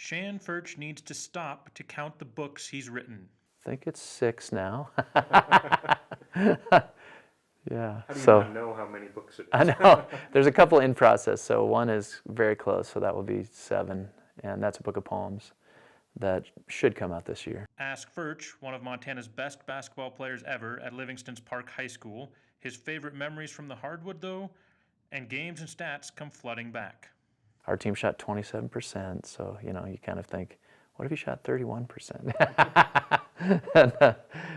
Shann Ferch needs to stop to count the books he's written. I think it's 6 now. Yeah. How do you So not know how many books it is? I know there's a couple in process. So one is very close, so that will be 7, and that's a book of poems that should come out this year. Ask Ferch, one of Montana's best basketball players ever at Livingston's Park High School, his favorite memories from the hardwood, though, and games and stats come flooding back. Our team shot 27%, so you kind of think, what if he shot 31%?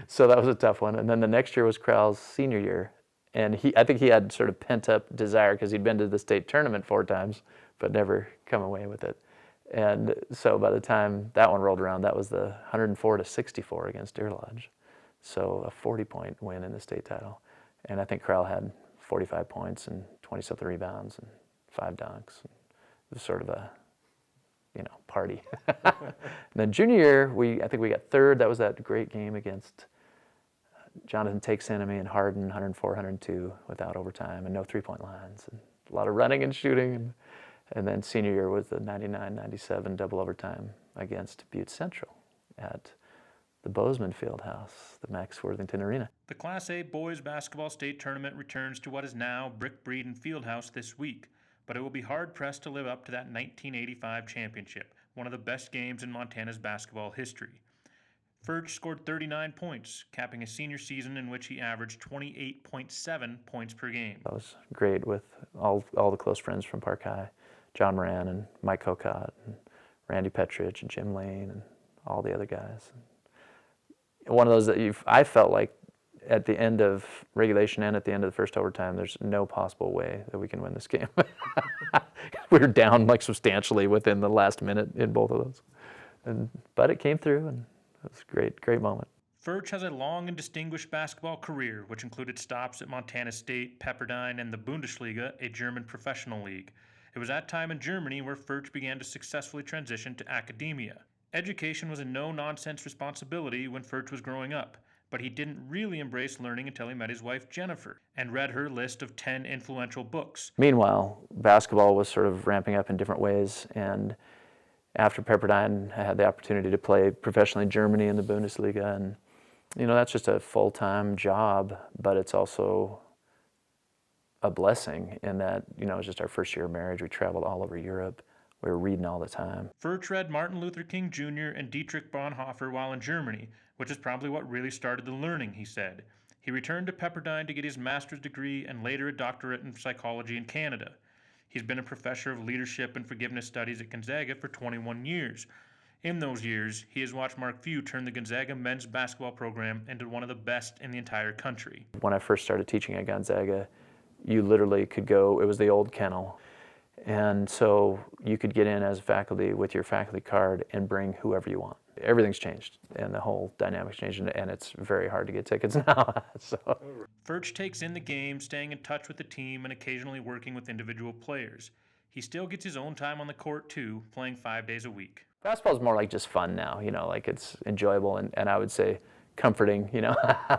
So that was a tough one. And then the next year was Crowell's senior year, and I think he had sort of pent-up desire because he'd been to the state tournament 4 times, but never come away with it. And so by the time that one rolled around, that was the 104-64 against Deer Lodge. So a 40-point win in the state title. And I think Crowell had 45 points and 20-something rebounds and 5 dunks. It was sort of a, party. And then junior year, I think we got 3rd. That was that great game against Jonathan Takes Enemy and Hardin, 104, 102 without overtime and no 3-point lines. And a lot of running and shooting. And then senior year was the 99-97 double overtime against Butte Central at the Bozeman Fieldhouse, the Max Worthington Arena. The Class A boys basketball state tournament returns to what is now Brick Breeden Fieldhouse this week, but it will be hard-pressed to live up to that 1985 championship, one of the best games in Montana's basketball history. Ferch scored 39 points, capping a senior season in which he averaged 28.7 points per game. That was great with all the close friends from Park High. John Moran and Mike Kokot and Randy Petrich and Jim Lane and all the other guys. One of those that I felt like at the end of regulation and at the end of the first overtime, there's no possible way that we can win this game. We were down like substantially within the last minute in both of those. But it came through, and it was a great moment. Ferch has a long and distinguished basketball career, which included stops at Montana State, Pepperdine, and the Bundesliga, a German professional league. It was that time in Germany where Ferch began to successfully transition to academia. Education was a no-nonsense responsibility when Ferch was growing up, but he didn't really embrace learning until he met his wife Jennifer and read her list of 10 influential books. Meanwhile, basketball was sort of ramping up in different ways, and after Pepperdine, I had the opportunity to play professionally in Germany in the Bundesliga, and that's just a full-time job, but it's also a blessing in that, it was just our first year of marriage. We traveled all over Europe. We were reading all the time. Ferch read Martin Luther King Jr. and Dietrich Bonhoeffer while in Germany, which is probably what really started the learning, he said. He returned to Pepperdine to get his master's degree and later a doctorate in psychology in Canada. He's been a professor of leadership and forgiveness studies at Gonzaga for 21 years. In those years, he has watched Mark Few turn the Gonzaga men's basketball program into one of the best in the entire country. When I first started teaching at Gonzaga, you literally could go, it was the old kennel, and so you could get in as a faculty with your faculty card and bring whoever you want. Everything's changed, and the whole dynamic's changed, and it's very hard to get tickets now. Ferch takes in the game, staying in touch with the team and occasionally working with individual players. He still gets his own time on the court too, playing 5 days a week. Basketball's more like just fun now, like it's enjoyable and I would say comforting,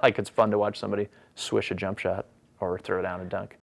like it's fun to watch somebody swish a jump shot or throw down a dunk.